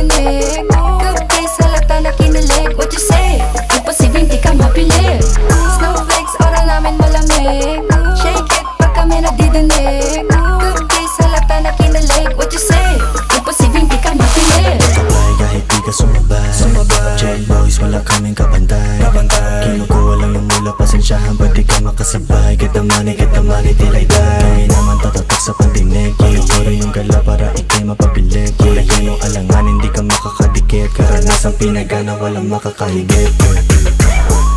nadidinig. Good days halata na kinilig. What you say? Imposibleng di ka mapili. Snowflakes, oras namin malamig. Shake it pag kami nadidinig. Good days halata na kinilig. What you say? Imposibleng di ka mapili. Kapay kahit di ka sumabay. Jail boys wala kaming kabantay. Kinukuha lang yung mula, pasensyahan ba't di ka makasabay. Get the money till I die. Kami naman tatatak sa pandinig. Kinukura yung gala para ikay mapabilig. Ilagay mo alangan, hindi ka makakadikit. Karanasang pinagana, walang makakahigit.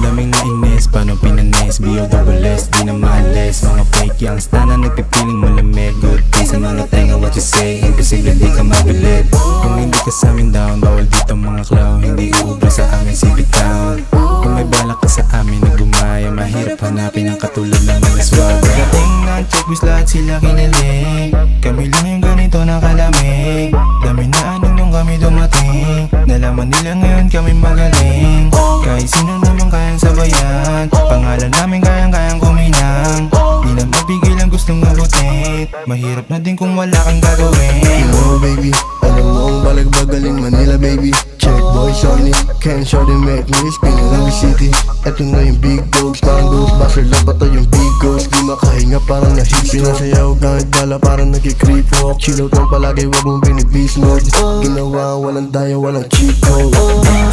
Daming nainis, paano pinanis? B.O.S.S, di na maalis. Mga fake youngs na nagpipiling malamig. Good days sa mga tenga, what you say? Imposible di ka mabilib. Kung hindi ka sa amin down, bawal dito mga clown. Hindi uubra sa amin civic town. Kung may balak ka sa amin na gumaya, mahirap hanapin ang katulad ng mga swag. Dating na checklist, lahat sila kinilig. Kami lang yung ganito nakalamig. Dami na anong nung kami dumating. Nalaman nila ngayon kami magaling. Kahit sino naman kayang sabayan. Pangalan namin kayang kuminang. Di na mapigil ang gustong mabutin. Mahirap na din kung wala kang gagawin. You know baby, alam mo ang balagbagaling Manila baby. Check boys on it, can't show them make me spin in every city. Eto na yung big dogs, parang Ghostbuster lang pa to yung big ghost. Di makahinga parang na-hit. Pinasayaw kahit bala parang nag-creep walk. Chill out lang palagi, wag mong binibis mode. Ginawa walang daya, walang cheat code.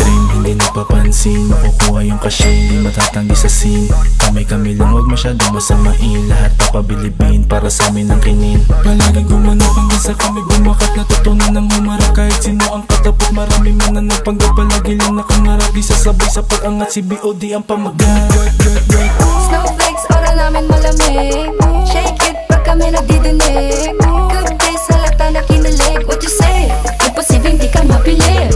Dream hindi napapansin, makukuha yung kashin, di matatanggi sa scene. Kami lang, wag masyadong masamain. Lahat papabilibin para sa amin ang kinin. Palagi gumanap hanggang sa kami bumakat. Natutunan ng humarap kahit sino ang katapot. Marami man na nagpanggap, palagi lang nakangarap. Di sasabay sa pag-angat, si B.O.D ang pamagat. Snowflakes, oras namin malamig. Shake it pag kami nadidinig. Good days halata na kinilig. What you say? Imposibleng di ka mapili.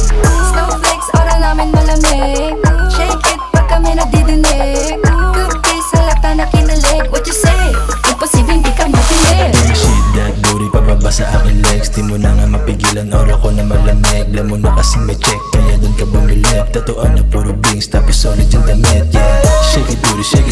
Snowflakes, oras namin malamig. Shake it pag kami nadidinig. Good days halata na kinilig. What you say? Imposibleng di ka mapili. Shit that booty, pababa sa akin legs. Di mo na nga mapigilan, aura ko na malamig. Alam mo na kasing may check, kaya dun ka bumilip. Tatuan na puro bings, tapos solid yung damit, yeah. Shake it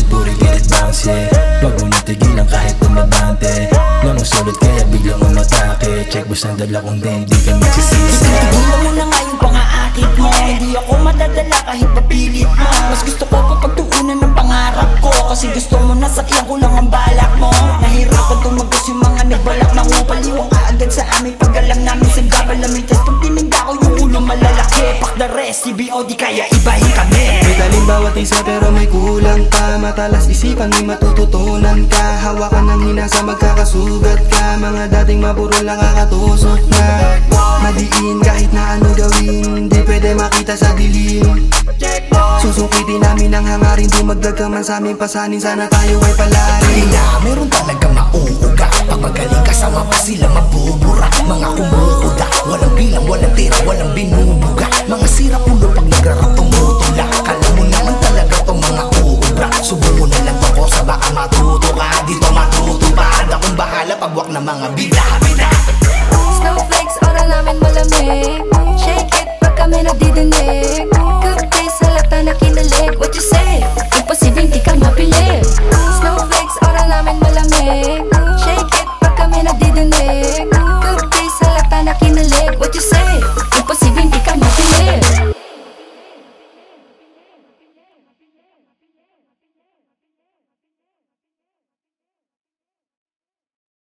booty, get it bounce, yeah. Wag mo na tigilan kahit tumadante. Lang mo solid kaya biglang umatake. Check boss ang dala kong din, di ka magsisisi. Tigilan mo na nga yung pang-aakit mo. Hindi ako madadala kahit papilit mo. Mas gusto ko pa pagtuunan ng pangarap ko. Kasi gusto mo na sakyan ko lang ang balak mo. Nahirapan tumagos yung mga nagbalak na upaliwang kaagad sa amin. Pag alam namin sa gabal namin. Tas pag tinigda ko yung ulo malalaki. Pak the rest, si B.O.D kaya ibahin kami. May talim bawat isa pero may kulang pa. Matalas isipan, may matututunan ka. Hawakan ng hinasa, magkakasugat ka. Mga dating mapuro lang kakatusok na. Madiin kahit na ano gawin, di pwede makita sa dilim. Susukitin namin ang hangarin, di magdagkaman sa aming pasanin. Sana tayo ay palarin. Kaya meron talaga mauuga. Pag magaling kasama pa sila mabubura. Mga kumukuda, walang bilang, walang tira.